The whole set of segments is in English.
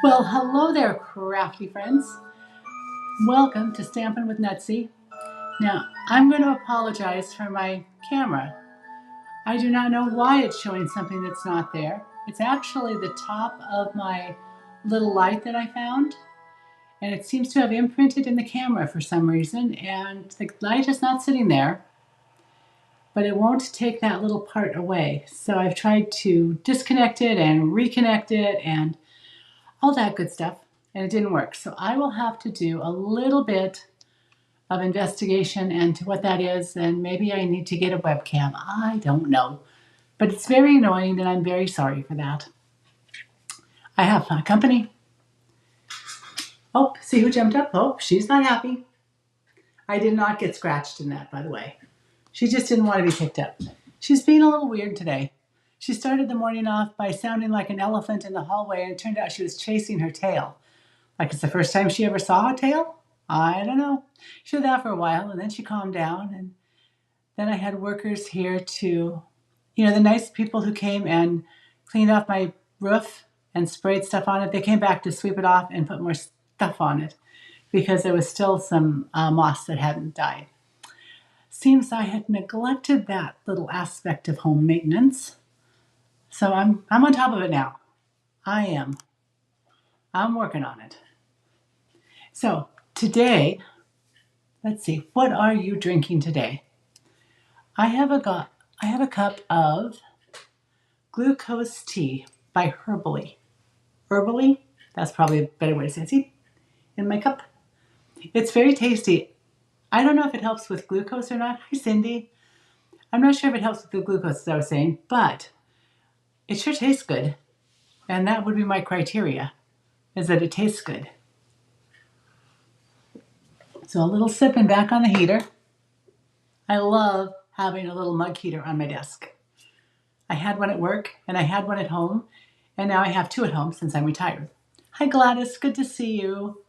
Well, hello there, crafty friends. Welcome to Stampin' with Nutsy. Now, I'm going to apologize for my camera. I do not know why it's showing something that's not there. It's actually the top of my little light that I found, and it seems to have imprinted in the camera for some reason, and the light is not sitting there, but it won't take that little part away. So I've tried to disconnect it and reconnect it and all that good stuff, and it didn't work. So I will have to do a little bit of investigation into what that is, and maybe I need to get a webcam. I don't know. But it's very annoying, and I'm very sorry for that. I have company. Oh, see who jumped up? Oh, she's not happy. I did not get scratched in that, by the way. She just didn't want to be picked up. She's being a little weird today. She started the morning off by sounding like an elephant in the hallway, and it turned out she was chasing her tail. Like it's the first time she ever saw a tail? I don't know. She did that for a while, and then she calmed down. And then I had workers here to, the nice people who came and cleaned off my roof and sprayed stuff on it. They came back to sweep it off and put more stuff on it because there was still some moss that hadn't died. Seems I had neglected that little aspect of home maintenance. So I'm on top of it now. I am. I'm working on it. So today, let's see, what are you drinking today? I have a cup of glucose tea by Herbally. Herbally? That's probably a better way to say it. See, in my cup. It's very tasty. I don't know if it helps with glucose or not. Hi, Cindy. I'm not sure if it helps with the glucose, as I was saying, but it sure tastes good. And that would be my criteria, is that it tastes good. So a little sip and back on the heater. I love having a little mug heater on my desk. I had one at work and I had one at home, and now I have two at home since I'm retired. Hi Gladys, good to see you.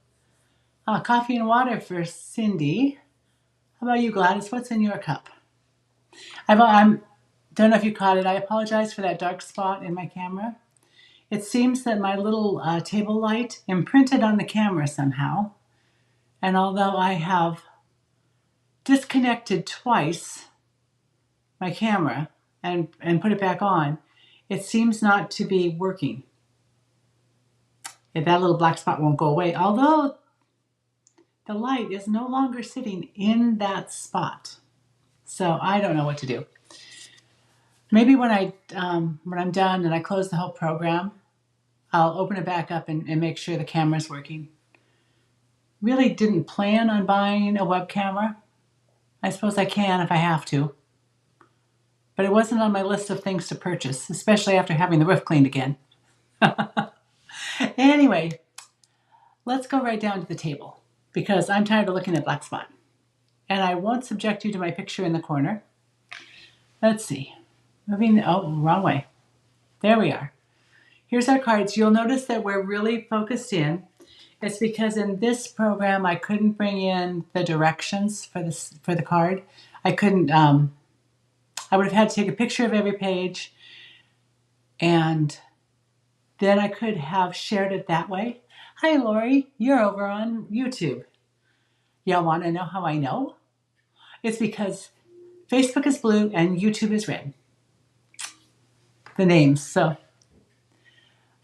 Coffee and water for Cindy. How about you, Gladys? What's in your cup? I don't know if you caught it. I apologize for that dark spot in my camera. It seems that my little table light imprinted on the camera somehow. And although I have disconnected twice my camera and put it back on, it seems not to be working. That little black spot won't go away, although the light is no longer sitting in that spot. So I don't know what to do. Maybe when I'm done and I close the whole program, I'll open it back up and make sure the camera's working. Really didn't plan on buying a web camera. I suppose I can if I have to. But it wasn't on my list of things to purchase, especially after having the roof cleaned again. Anyway, let's go right down to the table because I'm tired of looking at black spot. And I won't subject you to my picture in the corner. Let's see. Wrong way. There we are. Here's our cards. You'll notice that we're really focused in. It's because in this program I couldn't bring in the directions for the card. I couldn't. I would have had to take a picture of every page, and then I could have shared it that way. Hi, Lori. You're over on YouTube. Y'all want to know how I know? It's because Facebook is blue and YouTube is red. The names. So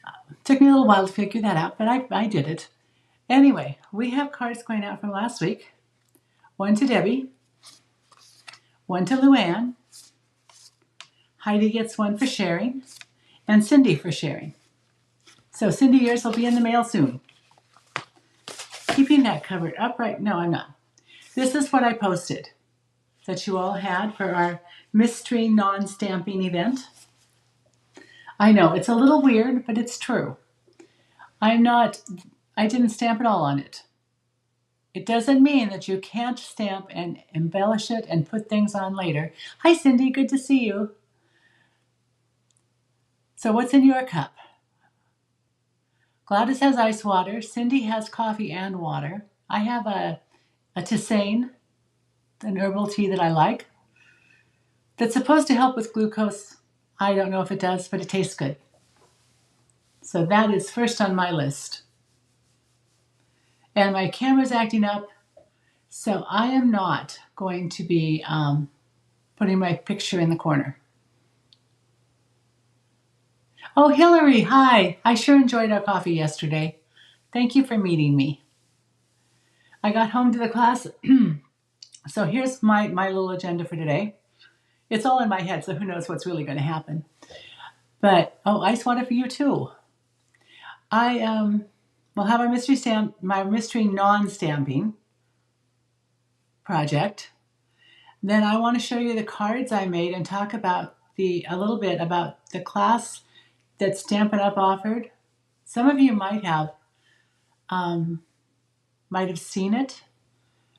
it took me a little while to figure that out, but I did it. Anyway, we have cards going out from last week. One to Debbie, one to Luann. Heidi gets one for sharing, and Cindy for sharing. So Cindy, yours will be in the mail soon. Keeping that covered upright. No, I'm not. This is what I posted that you all had for our mystery non-stamping event. I know, it's a little weird, but it's true. I didn't stamp it all on it. It doesn't mean that you can't stamp and embellish it and put things on later. Hi, Cindy, good to see you. So what's in your cup? Gladys has ice water. Cindy has coffee and water. I have a tisane, an herbal tea that I like, that's supposed to help with glucose. I don't know if it does, but it tastes good. So that is first on my list. And my camera's acting up, so I am not going to be putting my picture in the corner. Oh, Hillary, hi. I sure enjoyed our coffee yesterday. Thank you for meeting me. I got home to the class. So here's my little agenda for today. It's all in my head, so who knows what's really going to happen. But, oh, ice water for you too. I will have my mystery non-stamping project. Then I want to show you the cards I made and talk about a little bit about the class that Stampin' Up! Offered. Some of you might have seen it,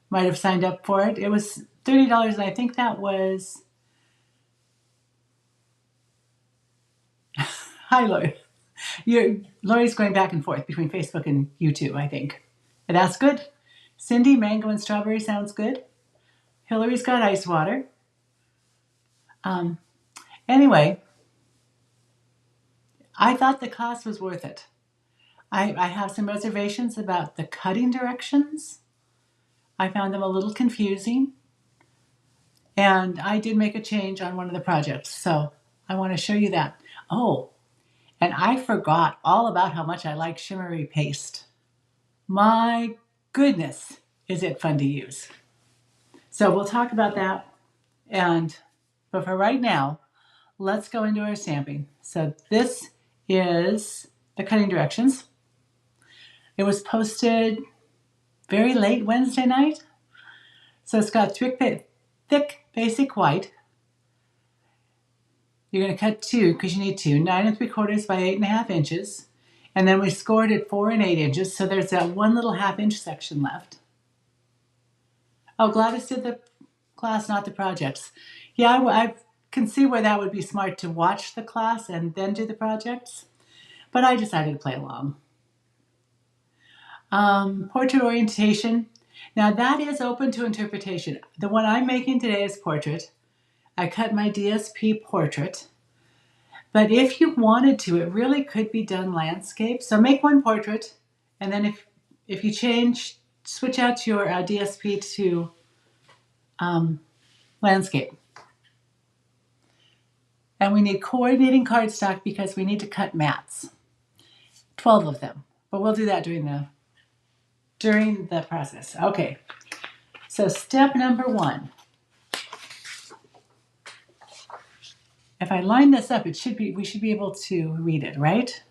might have signed up for it. It was $30, and I think that was... Hi, Lori. Lori's going back and forth between Facebook and YouTube, I think. And that's good. Cindy, mango and strawberry sounds good. Hillary's got ice water. Anyway, I thought the class was worth it. I have some reservations about the cutting directions. I found them a little confusing. And I did make a change on one of the projects, so I want to show you that. Oh, and I forgot all about how much I like shimmery paste. My goodness, is it fun to use. So we'll talk about that. But for right now, let's go into our stamping. So this is the cutting directions. It was posted very late Wednesday night. So it's got thick basic white. You're going to cut two because you need two, 9 3/4 by 8.5 inches. And then we scored at 4 and 8 inches. So there's that one little 1/2 inch section left. Oh, Gladys did the class, not the projects. Yeah, I can see where that would be smart to watch the class and then do the projects. But I decided to play along. Portrait orientation. Now that is open to interpretation. The one I'm making today is portrait. I cut my DSP portrait. But if you wanted to, it really could be done landscape. So make one portrait, and then if you switch out your DSP to landscape. And we need coordinating cardstock because we need to cut mats. 12 of them. But we'll do that during the process. Okay. So step number 1. If I line this up, we should be able to read it, right?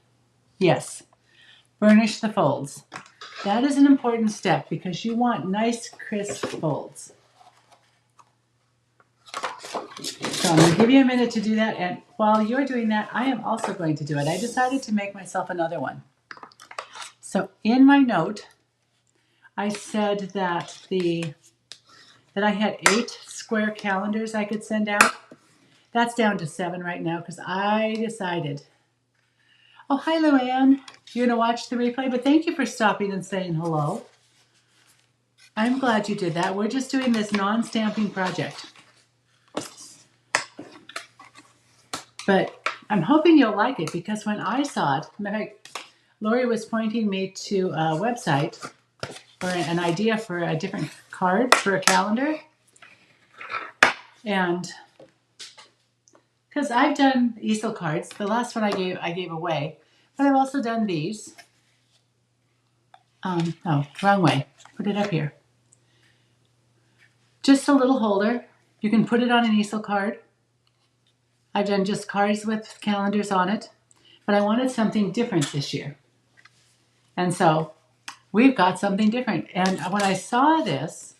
Yes. Burnish the folds. That is an important step because you want nice, crisp folds. So I'm going to give you a minute to do that, and while you're doing that, I am also going to do it. I decided to make myself another one. So in my note, I said that I had 8 square calendars I could send out. That's down to 7 right now because I decided. Oh, hi, Luann. You're going to watch the replay, but thank you for stopping and saying hello. I'm glad you did that. We're just doing this non-stamping project. But I'm hoping you'll like it because when I saw it, in fact, Lori was pointing me to a website for an idea for a different card for a calendar. And because I've done easel cards, the last one I gave away, but I've also done these. Oh, wrong way. Put it up here. Just a little holder. You can put it on an easel card. I've done just cards with calendars on it, but I wanted something different this year. And so we've got something different. And when I saw this,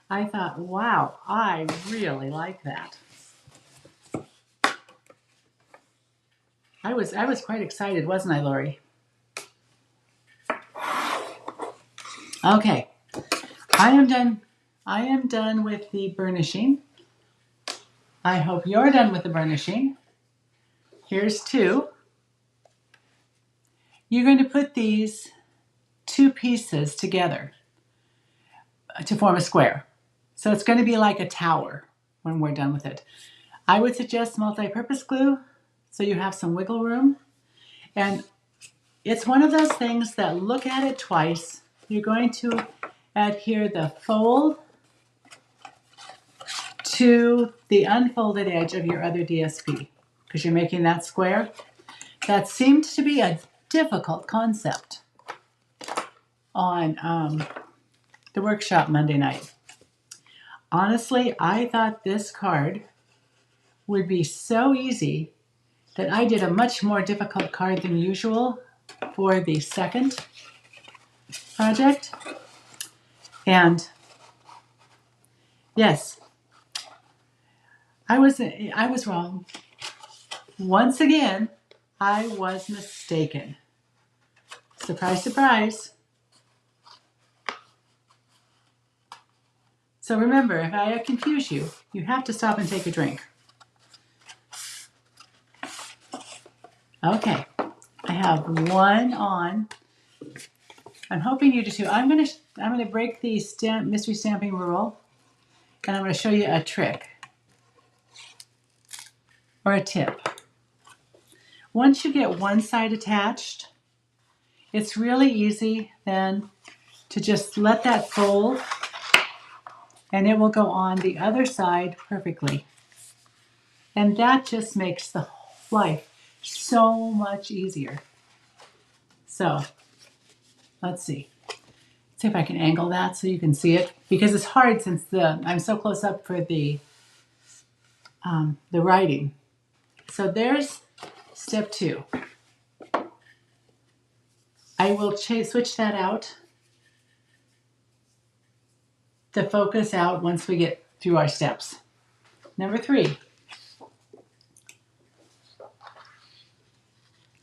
I thought, wow, I really like that. I was quite excited, wasn't I, Lori? Okay, I am done with the burnishing. I hope you're done with the burnishing. Here's 2. You're going to put these 2 pieces together to form a square. So it's going to be like a tower when we're done with it. I would suggest multi-purpose glue so you have some wiggle room. And It's one of those things that look at it twice. You're going to adhere the fold to the unfolded edge of your other DSP because you're making that square. That seemed to be a difficult concept on the workshop Monday night. Honestly, I thought this card would be so easy that I did a much more difficult card than usual for the second project. And yes, I was wrong. Once again, I was mistaken. Surprise, surprise. So remember, if I confuse you, you have to stop and take a drink. Okay, I have one on. I'm hoping you do too. I'm gonna break the mystery stamping rule, and I'm gonna show you a trick or a tip. Once you get one side attached, it's really easy then to just let that fold, and it will go on the other side perfectly. And that just makes the life so much easier. So let's see. See if I can angle that so you can see it, because it's hard since I'm so close up for the writing. So there's step 2. I will switch that out, the focus out once we get through our steps. Number 3,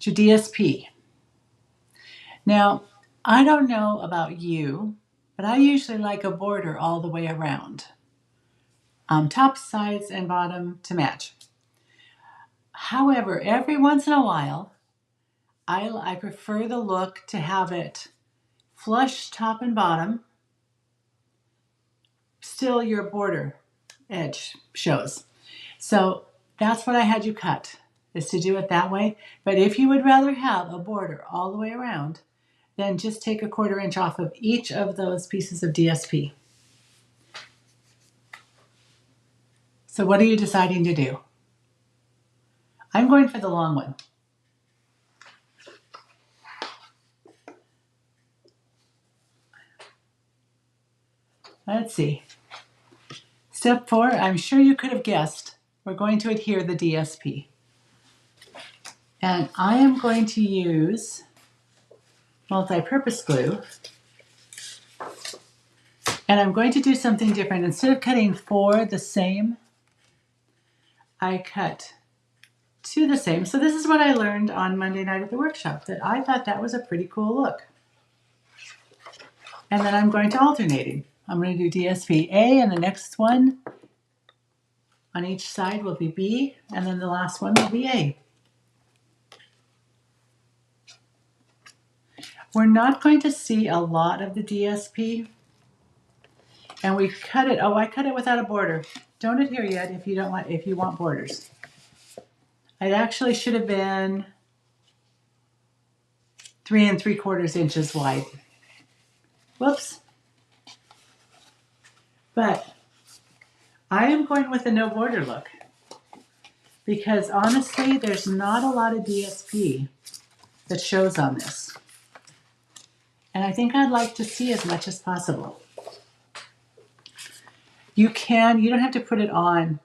your DSP. Now, I don't know about you, but I usually like a border all the way around. Top, sides, and bottom to match. However, every once in a while, I prefer the look to have it flush top and bottom. Still your border edge shows. So that's what I had you cut, is to do it that way. But if you would rather have a border all the way around, then just take a 1/4 inch off of each of those pieces of DSP. So what are you deciding to do? I'm going for the long one. Let's see. Step 4, I'm sure you could have guessed, we're going to adhere the DSP. And I am going to use multi-purpose glue. And I'm going to do something different. Instead of cutting 4 the same, I cut 2 the same. So this is what I learned on Monday night at the workshop, that I thought that was a pretty cool look. And then I'm going to alternating. I'm going to do DSP A, and the next one on each side will be B, and then the last one will be A. We're not going to see a lot of the DSP, and we cut it. Oh, I cut it without a border. Don't adhere yet if you want borders. It actually should have been 3 3/4 inches wide. Whoops. But I am going with a no border look, because honestly, there's not a lot of DSP that shows on this. And I think I'd like to see as much as possible. You don't have to put it on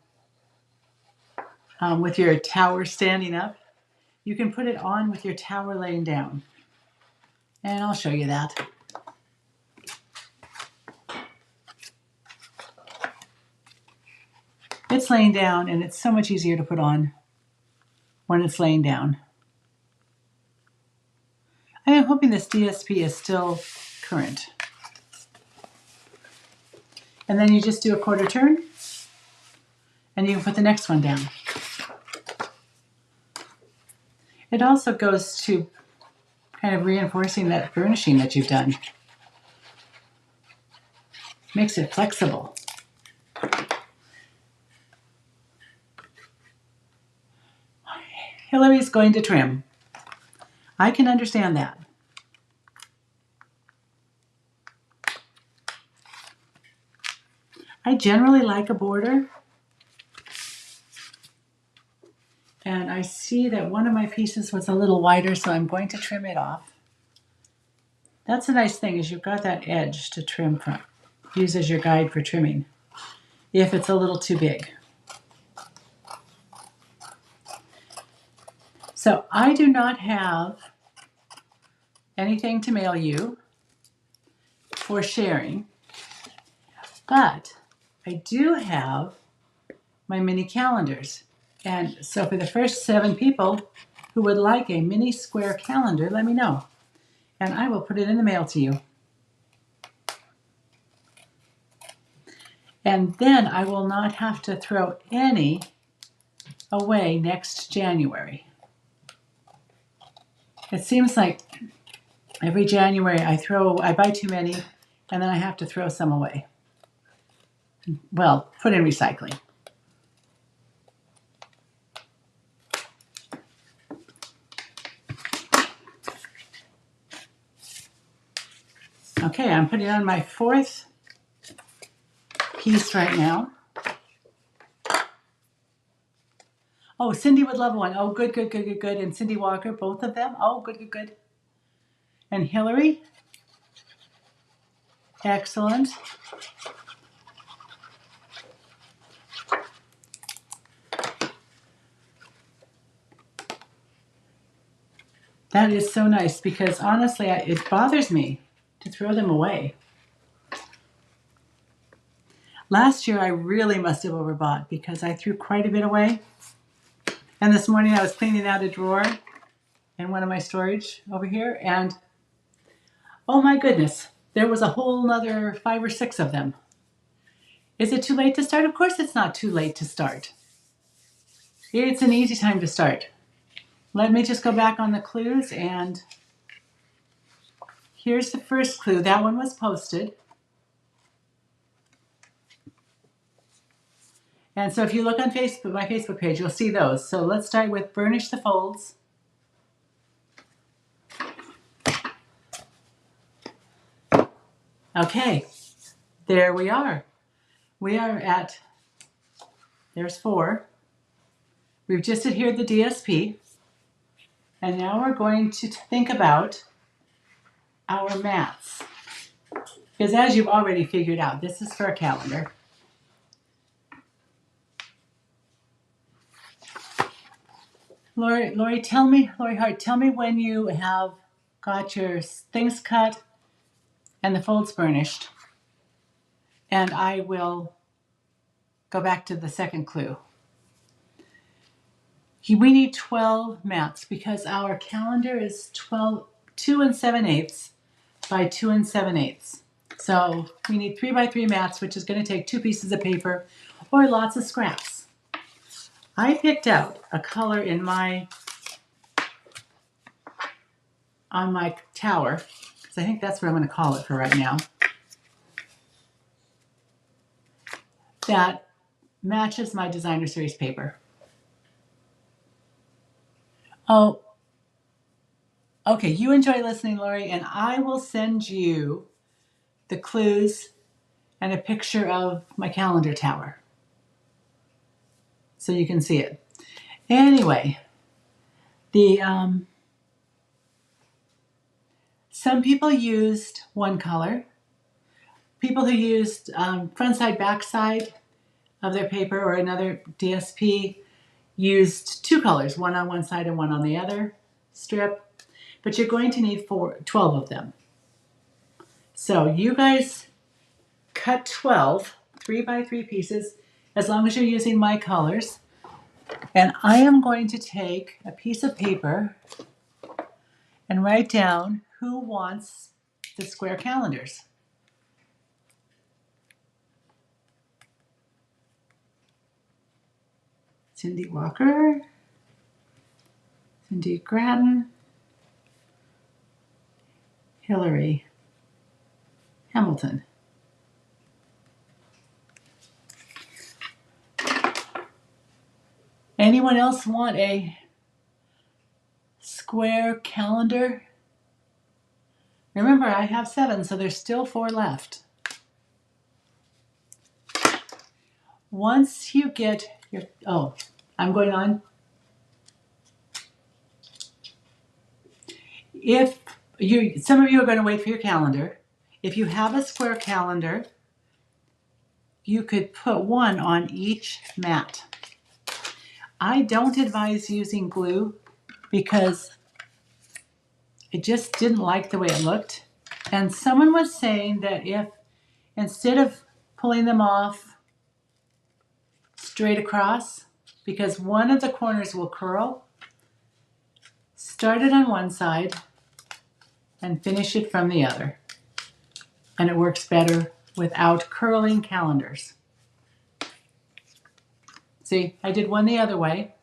with your tower standing up. You can put it on with your tower laying down. And I'll show you that. It's laying down, and it's so much easier to put on when it's laying down. I am hoping this DSP is still current. And then you just do a 1/4 turn, and you can put the next one down. It also goes to kind of reinforcing that burnishing that you've done. Makes it flexible. Hillary's going to trim. I can understand that. I generally like a border. And I see that one of my pieces was a little wider, so I'm going to trim it off. That's a nice thing, is you've got that edge to trim from. Use as your guide for trimming, if it's a little too big. So I do not have anything to mail you for sharing, but I do have my mini calendars. And so for the first 7 people who would like a mini square calendar, let me know. And I will put it in the mail to you. And then I will not have to throw any away next January. It seems like every January I buy too many, and then I have to throw some away. Well, put in recycling. Okay, I'm putting on my 4th piece right now. Oh, Cindy would love one. Oh, good. And Cindy Walker, both of them. Oh, good. And Hillary. Excellent. That is so nice because honestly, it bothers me to throw them away. Last year, I really must have overbought because I threw quite a bit away. And this morning, I was cleaning out a drawer in one of my storage over here, and oh my goodness, there was a whole nother 5 or 6 of them. Is it too late to start? Of course it's not too late to start. It's an easy time to start. Let me just go back on the clues, and here's the first clue. That one was posted. And so if you look on Facebook, my Facebook page, you'll see those. So let's start with burnish the folds. Okay, there we are. We are at, there's 4. We've just adhered the DSP. And now we're going to think about our mats. Because as you've already figured out, this is for a calendar. Lori Hart, tell me when you have got your things cut and the folds burnished. And I will go back to the second clue. We need 12 mats because our calendar is 2 7/8 by 2 7/8. So we need 3 by 3 mats, which is going to take 2 pieces of paper or lots of scraps. I picked out a color on my tower, because I think that's what I'm going to call it for right now, that matches my designer series paper. Oh, okay, you enjoy listening, Lori, and I will send you the clues and a picture of my calendar tower so you can see it. Anyway, some people used one color. People who used front side, back side of their paper or another DSP used 2 colors, one on one side and one on the other strip. But you're going to need 12 of them. So you guys cut 12 3 by 3 pieces as long as you're using my colors. And I am going to take a piece of paper and write down who wants the square calendars. Cindy Walker, Cindy Grattan, Hillary Hamilton. Anyone else want a square calendar. Remember, I have 7, so there's still 4 left. Once you get your, oh, I'm going on. If some of you are going to wait for your calendar. If you have a square calendar, you could put one on each mat. I don't advise using glue because it just didn't like the way it looked. And someone was saying that if instead of pulling them off straight across, because one of the corners will curl, start it on one side and finish it from the other. And it works better without curling calendars. See, I did one the other way.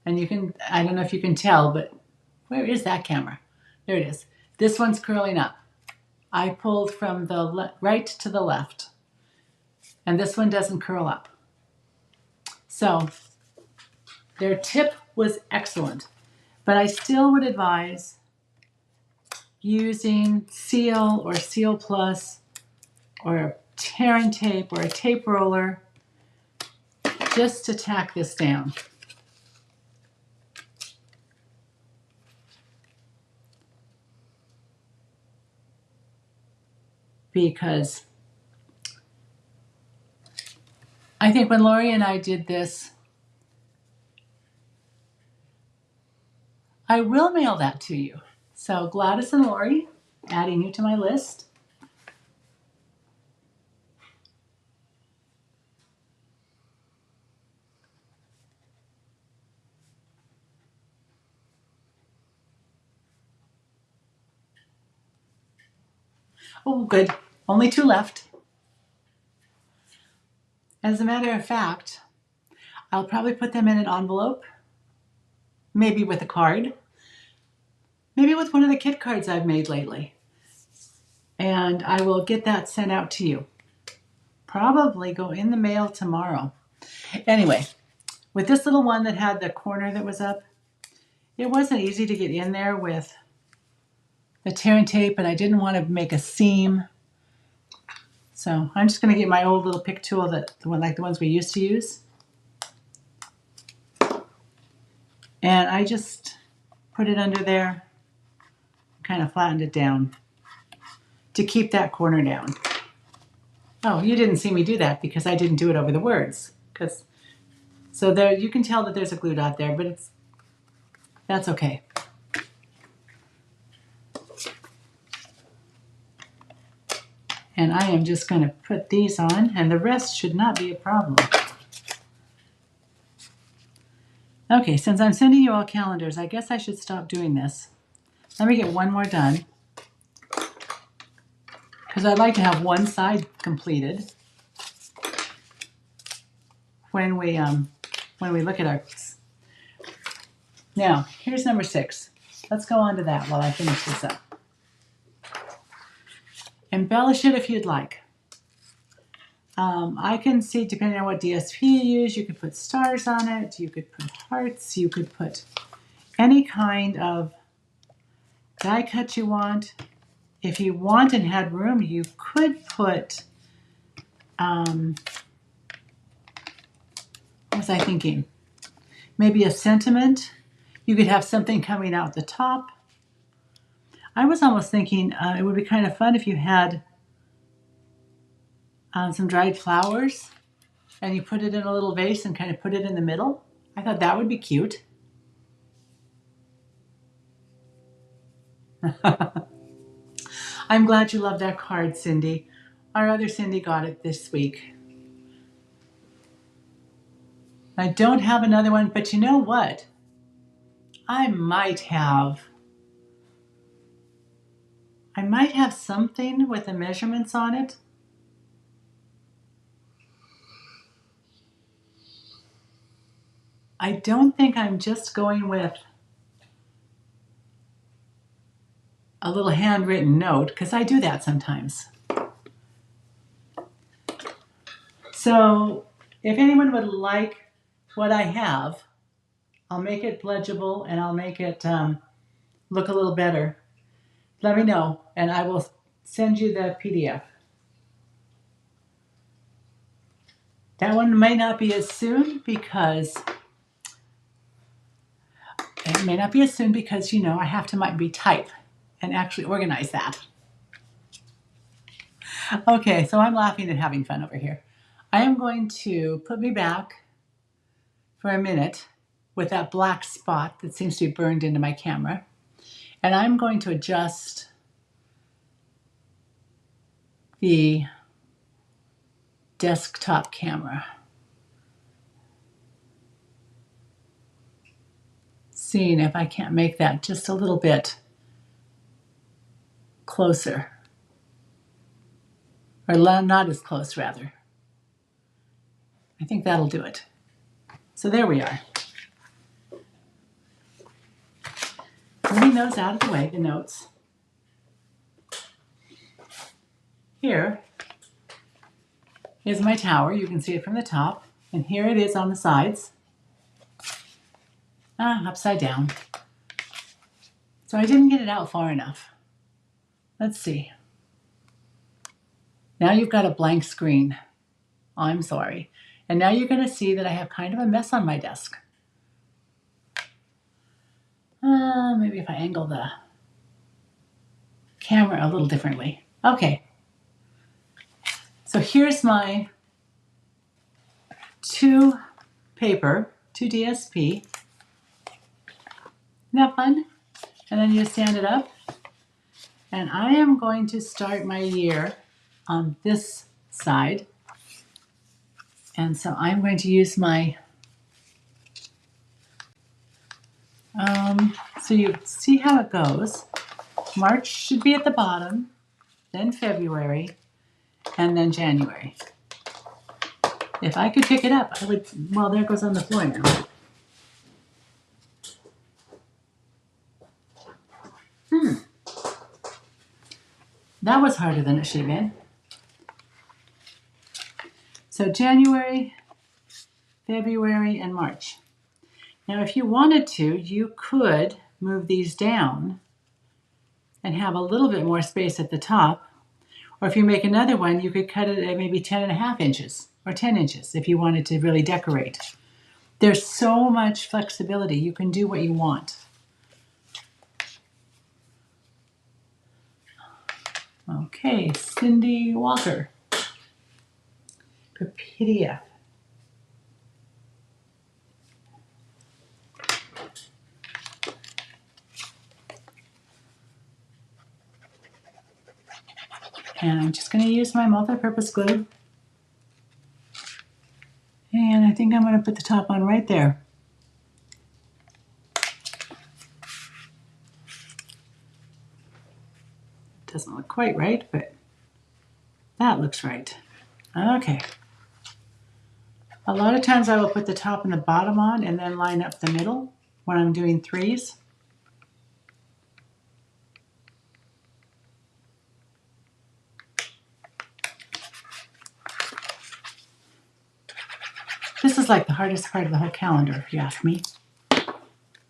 And you can, I don't know if you can tell, but where is that camera? There it is. This one's curling up. I pulled from the right to the left. And this one doesn't curl up. So their tip was excellent. But I still would advise using Seal or Seal Plus or a tear and tape or a tape roller just to tack this down. Because I think when Lori and I did this, I will mail that to you. So Gladys and Lori, adding you to my list. Oh, good. Only 2 left. As a matter of fact, I'll probably put them in an envelope, maybe with a card, maybe with one of the kit cards I've made lately. And I will get that sent out to you. Probably go in the mail tomorrow. Anyway, with this little one that had the corner that was up, it wasn't easy to get in there with the tear and tape, and I didn't want to make a seam. So I'm just going to get my old little pick tool, like the ones we used to use. And I just put it under there, kind of flattened it down to keep that corner down. Oh, you didn't see me do that because I didn't do it over the words. So there, you can tell that there's a glue dot there, but that's okay. And I am just going to put these on, and the rest should not be a problem. Okay, since I'm sending you all calendars, I guess I should stop doing this. Let me get one more done, because I'd like to have one side completed when we look at our. Now, here's number 6. Let's go on to that while I finish this up. Embellish it if you'd like. I can see, depending on what DSP you use, you could put stars on it, you could put hearts, you could put any kind of die cut you want. If you want and had room, you could put, what was I thinking? Maybe a sentiment. You could have something coming out the top. I was almost thinking it would be kind of fun if you had some dried flowers and you put it in a little vase and kind of put it in the middle. I thought that would be cute. I'm glad you love that card, Cindy. Our other Cindy got it this week. I don't have another one, but you know what? I might have something with the measurements on it. I don't think I'm just going with a little handwritten note, because I do that sometimes. So if anyone would like what I have, I'll make it legible and I'll make it look a little better. Let me know and I will send you the PDF. That one may not be as soon because you know I have to might be type and actually organize that. Okay, so I'm laughing and having fun over here. I am going to put me back for a minute with that black spot that seems to be burned into my camera. And I'm going to adjust the desktop camera. Seeing if I can't make that just a little bit closer. Or not as close, rather. I think that'll do it. So there we are. Moving those out of the way, the notes. Here is my tower. You can see it from the top. And here it is on the sides. Upside down. So I didn't get it out far enough. Let's see. Now you've got a blank screen. I'm sorry. And now you're going to see that I have kind of a mess on my desk. Maybe if I angle the camera a little differently. Okay. So here's my 2 DSP. Isn't that fun? And then you stand it up. And I am going to start my year on this side. And so I'm going to use my, so you see how it goes. March should be at the bottom, then February, and then January. If I could pick it up, I would, well, there it goes on the floor now. That was harder than it should have been. So January, February, and March. Now, if you wanted to, you could move these down and have a little bit more space at the top. Or if you make another one, you could cut it at maybe 10.5 inches or 10 inches if you wanted to really decorate. There's so much flexibility. You can do what you want. Okay, Cindy Walker. PDF. And I'm just going to use my multi-purpose glue. And I think I'm going to put the top on right there. Doesn't look quite right, but that looks right. Okay. A lot of times I will put the top and the bottom on and then line up the middle when I'm doing 3s. This is like the hardest part of the whole calendar, if you ask me.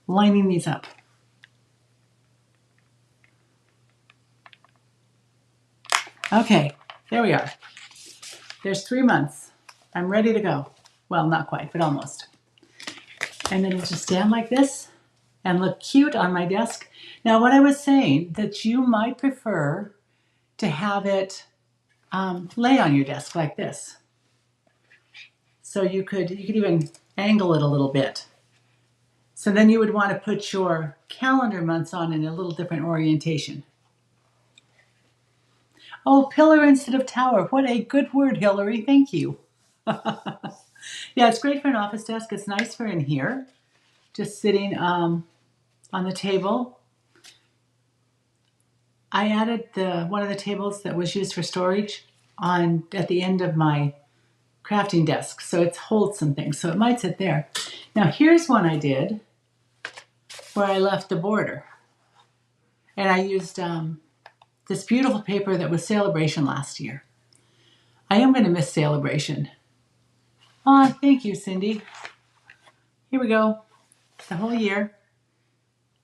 Lining these up. Okay, there we are. There's 3 months. I'm ready to go. Well, not quite, but almost. And then it'll just stand like this and look cute on my desk. Now, what I was saying, that you might prefer to have it lay on your desk like this. So you could even angle it a little bit. So then you would want to put your calendar months on in a little different orientation. Oh, pillar instead of tower. What a good word, Hillary. Thank you. Yeah, it's great for an office desk. It's nice for in here, just sitting on the table. I added one of the tables that was used for storage at the end of my crafting desk, so it holds some things, so it might sit there. Now here's one I did where I left the border, and I used this beautiful paper that was Celebration last year. I am going to miss Celebration. Oh, thank you, Cindy. Here we go. the whole year.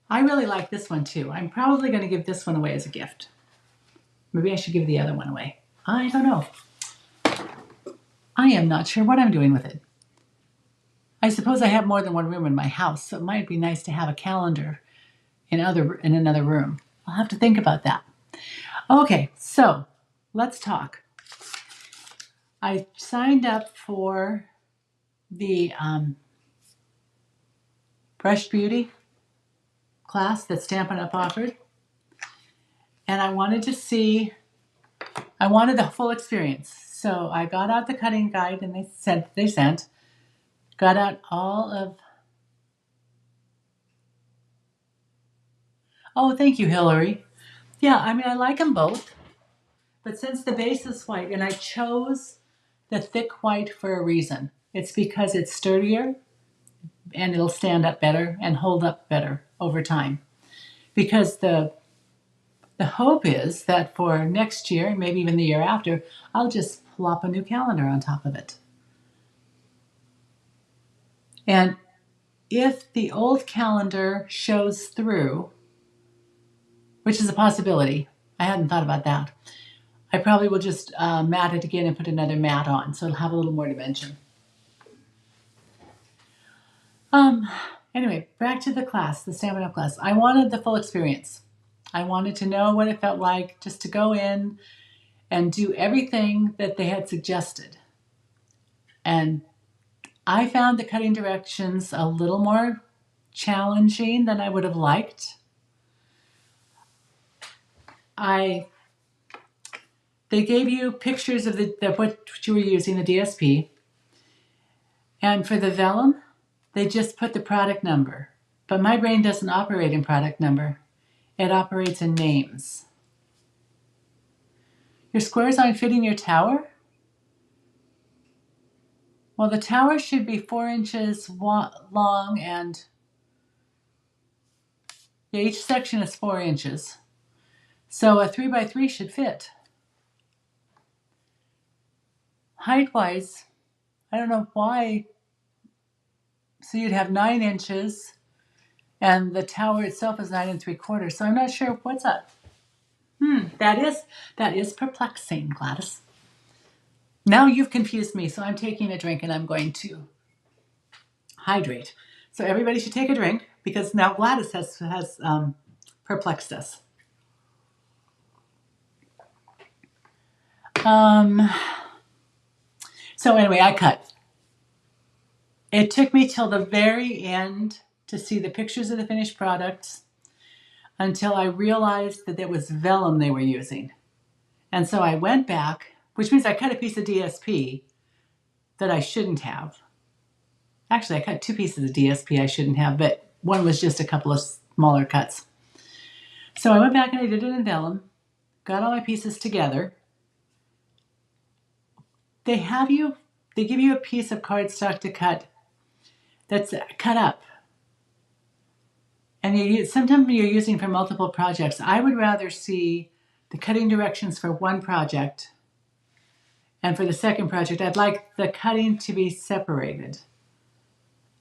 I really like this one too. I'm probably going to give this one away as a gift. Maybe I should give the other one away. I don't know. I am not sure what I'm doing with it. I suppose I have more than one room in my house, so it might be nice to have a calendar in another room. I'll have to think about that. Okay, so let's talk. I signed up for the Brush Beauty class that Stampin' Up! Offered, and I wanted the full experience. So I got out the cutting guide, and they sent, got out all of. Oh, thank you, Hillary. Yeah, I mean, I like them both, but since the base is white, and I chose the thick white for a reason. It's because it's sturdier and it'll stand up better and hold up better over time. Because the hope is that for next year, maybe even the year after, I'll just plop a new calendar on top of it. And if the old calendar shows through, which is a possibility, I hadn't thought about that, I probably will just mat it again and put another mat on, so it'll have a little more dimension. Anyway, back to the class, the Stampin' Up! Class. I wanted the full experience. I wanted to know what it felt like just to go in and do everything that they had suggested. And I found the cutting directions a little more challenging than I would have liked. They gave you pictures of what you were using, the DSP. And for the vellum, they just put the product number. But my brain doesn't operate in product number. It operates in names. Your squares aren't fitting your tower? Well, the tower should be 4 inches long, and each section is 4 inches. So a 3x3 should fit. Height-wise, I don't know why. So you'd have 9 inches, and the tower itself is 9 3/4. So I'm not sure what's up. That is perplexing, Gladys. Now you've confused me, so I'm taking a drink and I'm going to hydrate. So everybody should take a drink because now Gladys has perplexed us. So anyway, I cut. It took me till the very end to see the pictures of the finished products until I realized that it was vellum they were using. And so I went back, which means I cut a piece of DSP that I shouldn't have. Actually, I cut 2 pieces of DSP I shouldn't have, but one was just a couple of smaller cuts. So I went back and I did it in vellum, got all my pieces together. They give you a piece of cardstock to cut that's cut up. And sometimes you're using for multiple projects. I would rather see the cutting directions for one project, and for the second project, I'd like the cutting to be separated.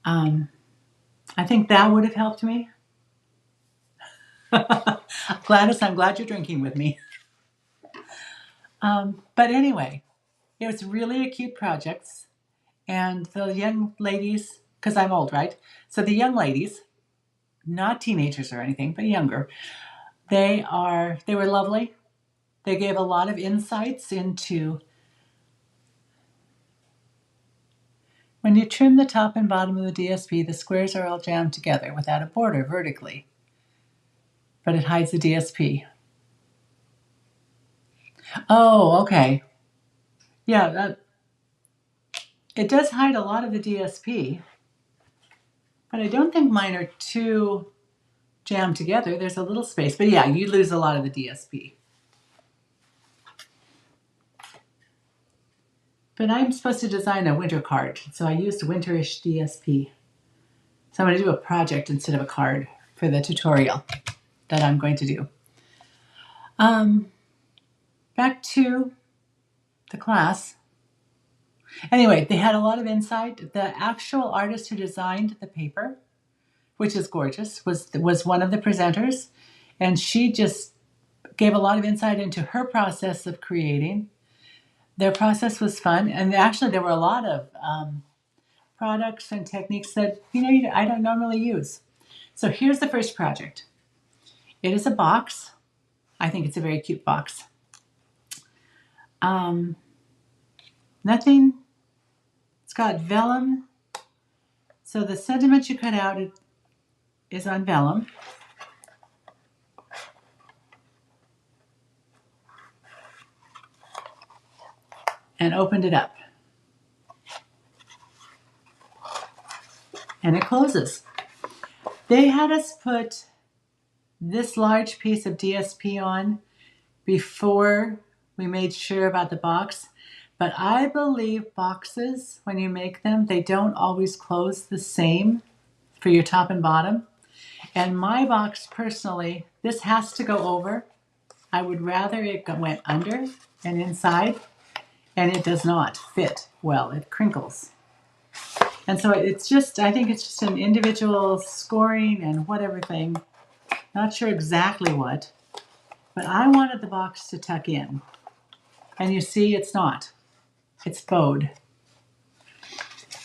I think that would have helped me. Gladys, I'm glad you're drinking with me. But anyway, it was really a cute project. And the young ladies, because I'm old, right? So the young ladies, not teenagers or anything, but younger, they were lovely. They gave a lot of insights into when you trim the top and bottom of the DSP, the squares are all jammed together without a border vertically, but it hides the DSP. Oh, okay. Yeah, it does hide a lot of the DSP, but I don't think mine are too jammed together. There's a little space, but yeah, you lose a lot of the DSP. But I'm supposed to design a winter card, so I used winterish DSP. So I'm going to do a project instead of a card for the tutorial that I'm going to do. Back to the class. Anyway, they had a lot of insight. The actual artist who designed the paper which is gorgeous, was one of the presenters, and she just gave a lot of insight into her process of creating. Their process was fun, and actually there were a lot of products and techniques that I don't normally use. So here's the first project. It is a box. I think it's a very cute box. Nothing. It's got vellum. So the sentiment you cut out is on vellum. And opened it up. And it closes. They had us put this large piece of DSP on before we made sure about the box. But I believe boxes, when you make them, they don't always close the same for your top and bottom. And my box, personally, this has to go over. I would rather it went under and inside, and it does not fit well. It crinkles. And so it's just, I think it's just an individual scoring and whatever thing. Not sure exactly what, but I wanted the box to tuck in. And you see, it's not. It's bowed.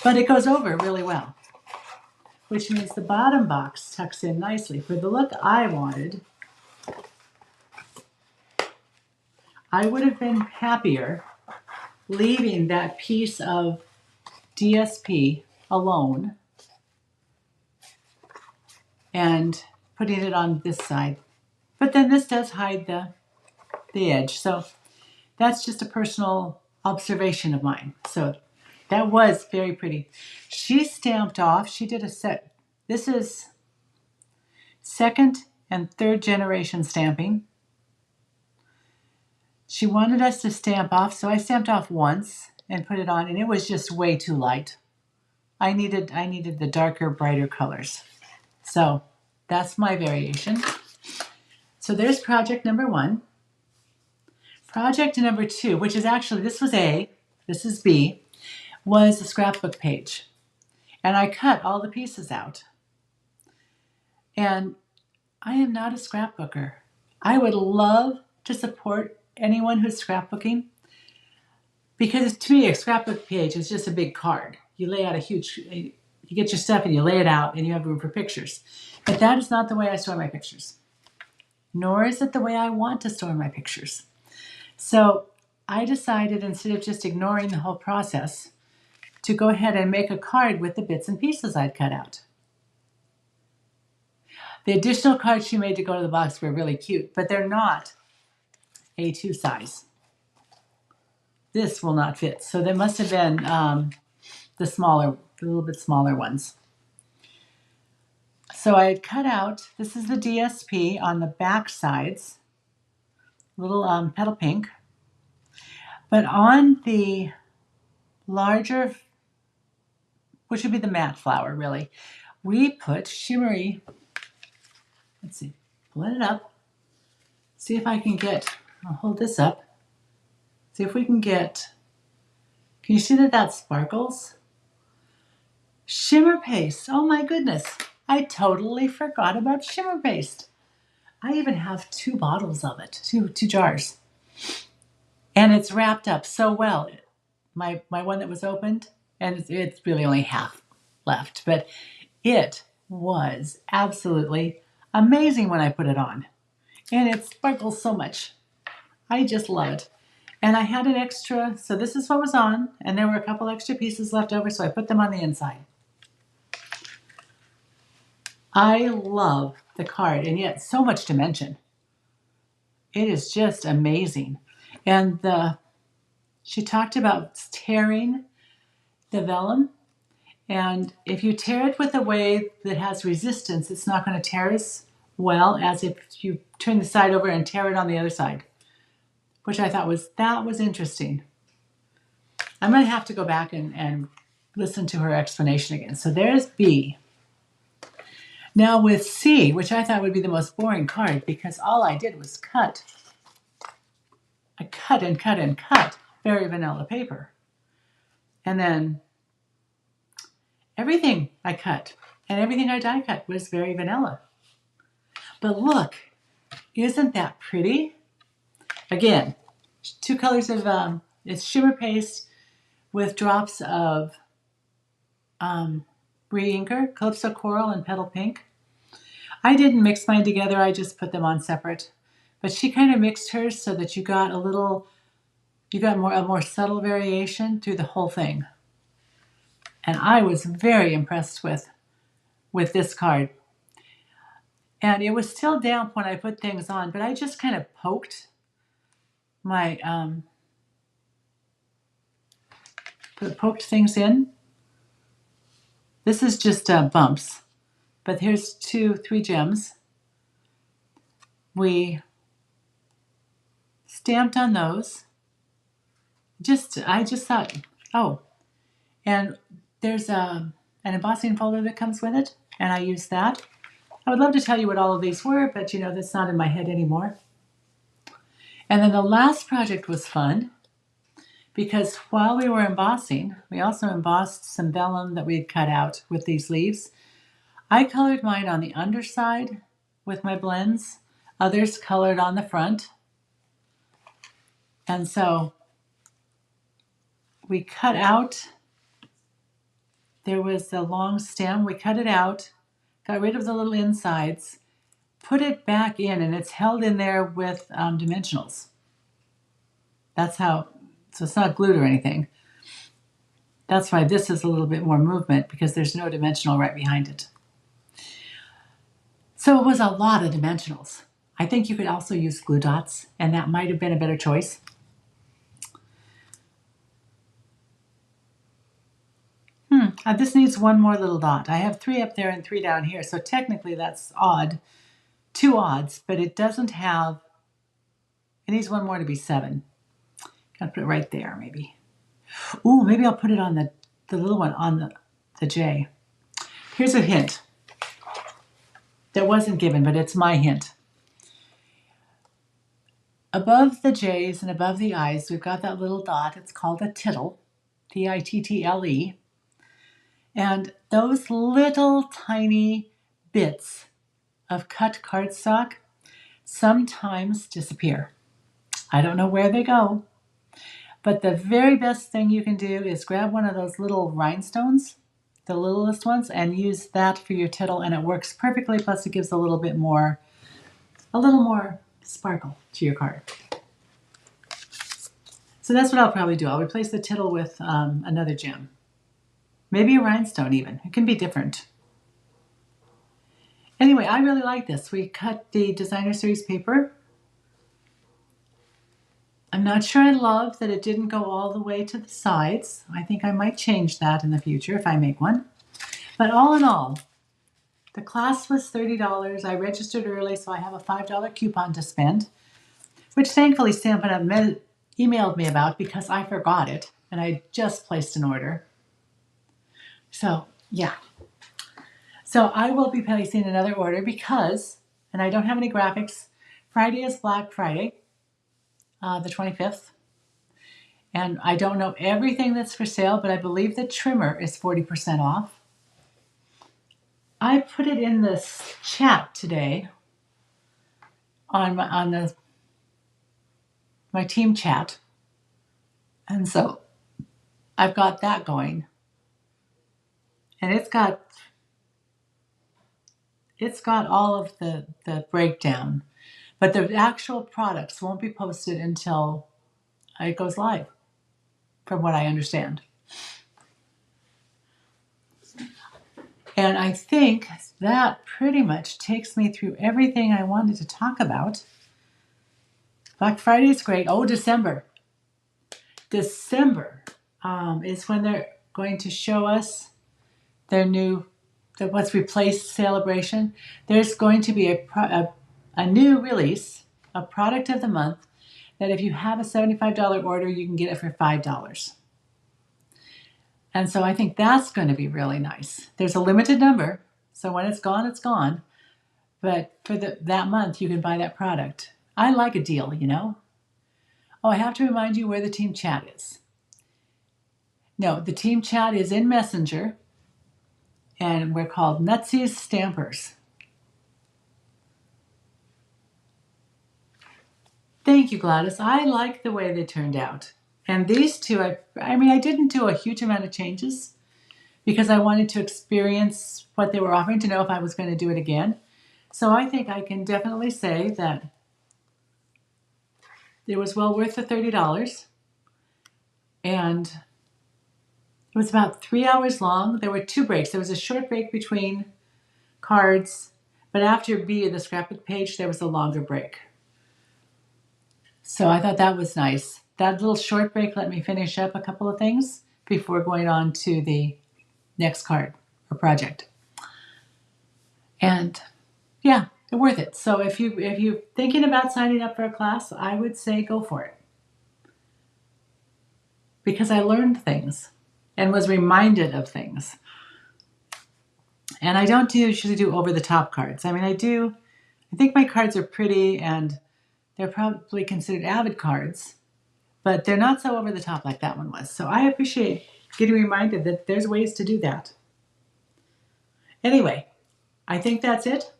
But it goes over really well, which means the bottom box tucks in nicely. For the look I wanted, I would have been happier leaving that piece of DSP alone and putting it on this side. But then this does hide the edge. So that's just a personal observation of mine. So that was very pretty. She stamped off, she did a set. This is second and third generation stamping. She wanted us to stamp off, so I stamped off once and put it on, and it was just way too light. I needed the darker, brighter colors. So that's my variation. So there's project number 1. Project number 2, which is actually, this was A, this is B, was a scrapbook page. And I cut all the pieces out. And I am not a scrapbooker. I would love to support anyone who's scrapbooking, because to me, a scrapbook page is just a big card. You lay out you get your stuff and you lay it out and you have room for pictures. But that is not the way I store my pictures. Nor is it the way I want to store my pictures. So I decided, instead of just ignoring the whole process, to go ahead and make a card with the bits and pieces I'd cut out. The additional cards she made to go to the box were really cute, but they're not A2 size. This will not fit. So there must have been the little bit smaller ones. So I had cut out, this is the DSP on the back sides, little petal pink. But on the larger, which would be the matte flower really, we put shimmery, let's see, pull it up, see if I can get, I'll hold this up, see if we can get, can you see that sparkles? Shimmer paste, oh my goodness, I totally forgot about shimmer paste. I even have 2 bottles of it, two jars. And it's wrapped up so well. My one that was opened, and it's really only half left, but it was absolutely amazing when I put it on. And it sparkles so much. I just love it. And I had an extra, so this is what was on, and there were a couple extra pieces left over, so I put them on the inside. I love the card, and yet so much to mention. It is just amazing. And she talked about tearing the vellum, and if you tear it with a way that has resistance, it's not going to tear as well as if you turn the side over and tear it on the other side, which I thought was interesting. I'm going to have to go back and listen to her explanation again. So there's B. Now with C, which I thought would be the most boring card, because all I did was cut. I cut and cut and cut very vanilla paper. And then everything I cut. And everything I die cut was very vanilla. But look, isn't that pretty? Again, 2 colors of, it's shimmer paste with drops of re-inker, Calypso Coral and Petal Pink. I didn't mix mine together, I just put them on separate. But she kind of mixed hers so that you got a more subtle variation through the whole thing. And I was very impressed with this card. And it was still damp when I put things on, but I just kind of poked my poked things in. This is just bumps, but here's 3 gems. We stamped on those. I just thought, oh, and there's an embossing folder that comes with it, and I used that. I would love to tell you what all of these were, but you know, that's not in my head anymore. And then the last project was fun because while we were embossing, we also embossed some vellum that we had cut out with these leaves. I colored mine on the underside with my blends. Others colored on the front. And so we cut out, there was a long stem, we cut it out, got rid of the little insides, put it back in, and it's held in there with dimensionals. That's how, so it's not glued or anything. That's why this is a little bit more movement, because there's no dimensional right behind it. So it was a lot of dimensionals. I think you could also use glue dots, and that might have been a better choice. This needs 1 more little dot. I have 3 up there and 3 down here, so technically that's odd. 2 odds, but it doesn't have, it needs 1 more to be 7. Gotta put it right there, maybe. Ooh, maybe I'll put it on the little one on the J. Here's a hint that wasn't given, but it's my hint. Above the J's and above the I's, we've got that little dot. It's called a tittle, T-I-T-T-L-E. And those little tiny bits of cut cardstock sometimes disappear. I don't know where they go, but the very best thing you can do is grab one of those little rhinestones, the littlest ones, and use that for your tittle, and it works perfectly. Plus it gives a little more sparkle to your card. So that's what I'll probably do. I'll replace the tittle with another gem. Maybe a rhinestone even. It can be different. Anyway, I really like this. We cut the designer series paper. I'm not sure I love that it didn't go all the way to the sides. I think I might change that in the future if I make one. But all in all, the class was $30. I registered early, so I have a $5 coupon to spend, which thankfully Stampin' Up! Emailed me about because I forgot it, and I just placed an order. So, yeah. So I will be placing another order because, and I don't have any graphics, Friday is Black Friday, the 25th. And I don't know everything that's for sale, but I believe the trimmer is 40% off. I put it in this chat today on my team chat. And so I've got that going. And it's got all of the breakdown, but the actual products won't be posted until it goes live, from what I understand. And I think that pretty much takes me through everything I wanted to talk about. Black Friday is great. Oh, December. December is when they're going to show us their new, what's replaced celebration. There's going to be a new release, a product of the month, that if you have a $75 order, you can get it for $5. And so I think that's going to be really nice. There's a limited number, so when it's gone, it's gone. But for that month, you can buy that product. I like a deal, you know. Oh, I have to remind you where the team chat is. No, the team chat is in Messenger. and we're called Nutsy's Stampers. Thank you, Gladys. I like the way they turned out. And these two, I didn't do a huge amount of changes because I wanted to experience what they were offering to know if I was going to do it again. So I think I can definitely say that it was well worth the $30. And it was about 3 hours long. There were 2 breaks. There was a short break between cards, but after B, the scrapbook page, there was a longer break. So I thought that was nice. That little short break let me finish up a couple of things before going on to the next card or project. And yeah, worth it. So if you're thinking about signing up for a class, I would say go for it. Because I learned things and was reminded of things. And I don't usually do over-the-top cards. I think my cards are pretty and they're probably considered avid cards, but they're not so over the top like that one was. So I appreciate getting reminded that there's ways to do that. Anyway, I think that's it.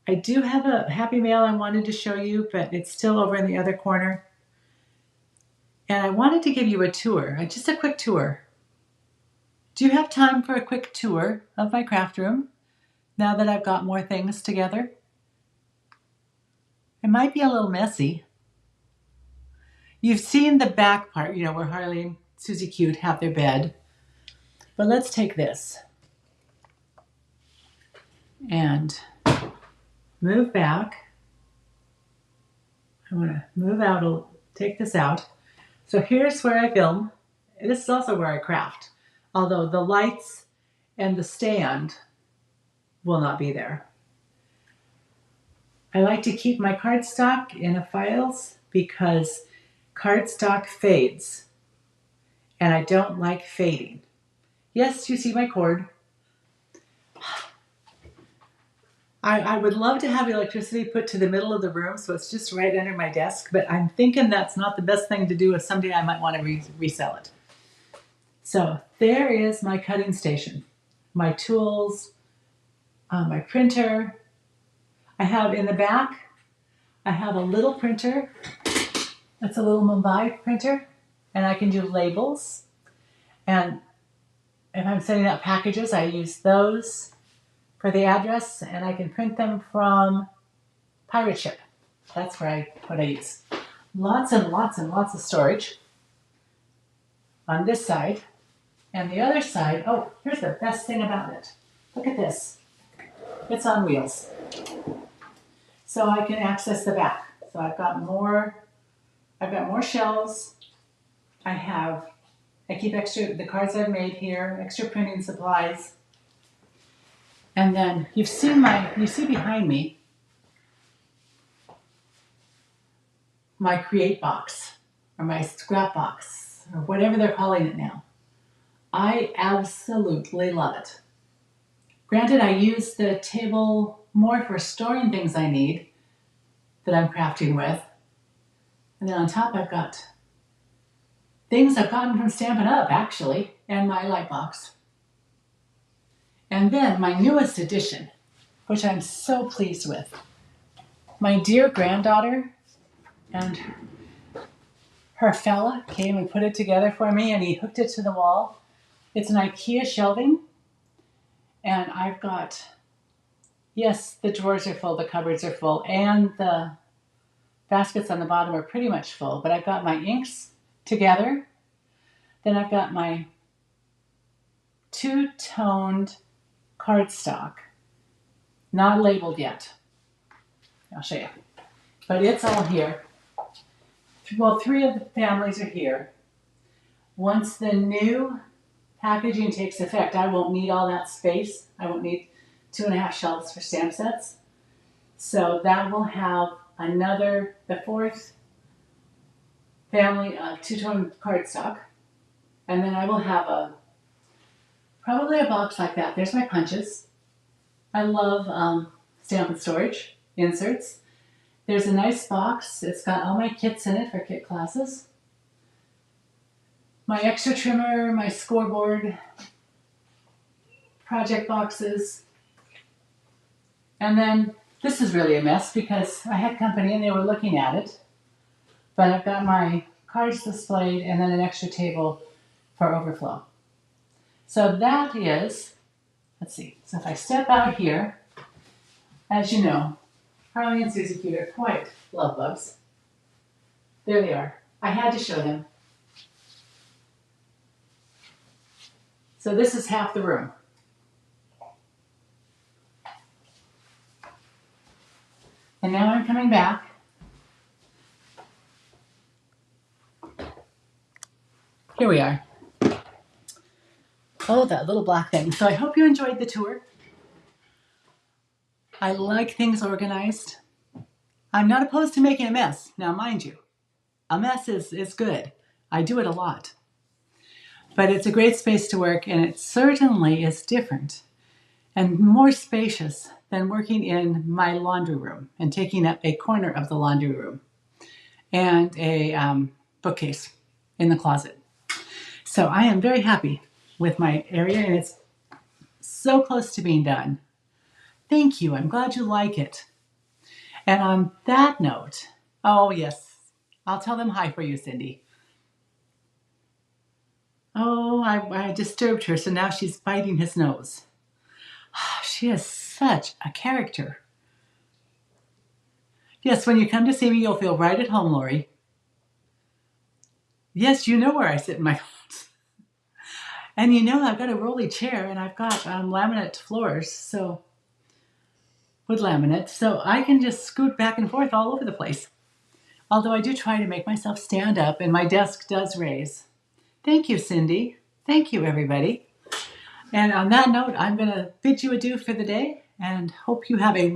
I do have a Happy Mail I wanted to show you, but it's still over in the other corner. And I wanted to give you a tour, just a quick tour. Do you have time for a quick tour of my craft room now that I've got more things together? It might be a little messy. You've seen the back part, where Harley and Susie Cute have their bed. But let's take this and move back. I want to move out, take this out. So here's where I film. This is also where I craft, although the lights and the stand will not be there. I like to keep my cardstock in files because cardstock fades, and I don't like fading. Yes, you see my cord. I would love to have electricity put to the middle of the room so it's just right under my desk, but I'm thinking that's not the best thing to do if someday I might want to resell it. So there is my cutting station, my tools, my printer. I have in the back, I have a little printer. It's a little Mumbai printer, and I can do labels. And if I'm sending out packages, I use those for the address, and I can print them from Pirate Ship. That's what I use. Lots and lots and lots of storage on this side. And the other side, oh, here's the best thing about it. Look at this. It's on wheels. So I can access the back. So I've got more shelves. I keep the cards I've made here, extra printing supplies. And then you see behind me my create box or my scrap box or whatever they're calling it now. I absolutely love it. Granted, I use the table more for storing things I need that I'm crafting with. And then on top I've got things I've gotten from Stampin' Up, actually, and my light box. And then my newest addition, which I'm so pleased with. My dear granddaughter and her fella came and put it together for me, and he hooked it to the wall. It's an IKEA shelving, and I've got, yes, the drawers are full, the cupboards are full, and the baskets on the bottom are pretty much full, but I've got my inks together. Then I've got my two-toned cardstock, not labeled yet. I'll show you. But it's all here. Well, 3 of the families are here. Once the new packaging takes effect, I won't need all that space. I won't need 2.5 shelves for stamp sets. So that will have the 4th family of two-tone cardstock. And then I will have probably a box like that. There's my punches. I love Stampin' Storage inserts. There's a nice box. It's got all my kits in it for kit classes. My extra trimmer, my scoreboard, project boxes. And then this is really a mess because I had company and they were looking at it. But I've got my cards displayed and then an extra table for overflow. So that is, let's see, so if I step out here, as you know, Harley and Susie Cute are quite love bugs. There they are. I had to show them. So this is half the room. And now I'm coming back. Here we are. Oh, that little black thing. So I hope you enjoyed the tour. I like things organized. I'm not opposed to making a mess. Now, mind you, a mess is good. I do it a lot. But it's a great space to work, and it certainly is different and more spacious than working in my laundry room and taking up a corner of the laundry room and a bookcase in the closet. So I am very happy with my area, and it's so close to being done. Thank you. I'm glad you like it. And on that note, oh yes, I'll tell them hi for you, Cindy. Oh, I disturbed her, so now she's biting his nose. She is such a character. Yes, when you come to see me, you'll feel right at home, Lori. Yes, you know where I sit in my house. And you know I've got a rolly chair and I've got laminate floors, so wood laminate, so I can just scoot back and forth all over the place. Although I do try to make myself stand up and my desk does raise. Thank you, Cindy. Thank you, everybody. And on that note, I'm going to bid you adieu for the day and hope you have a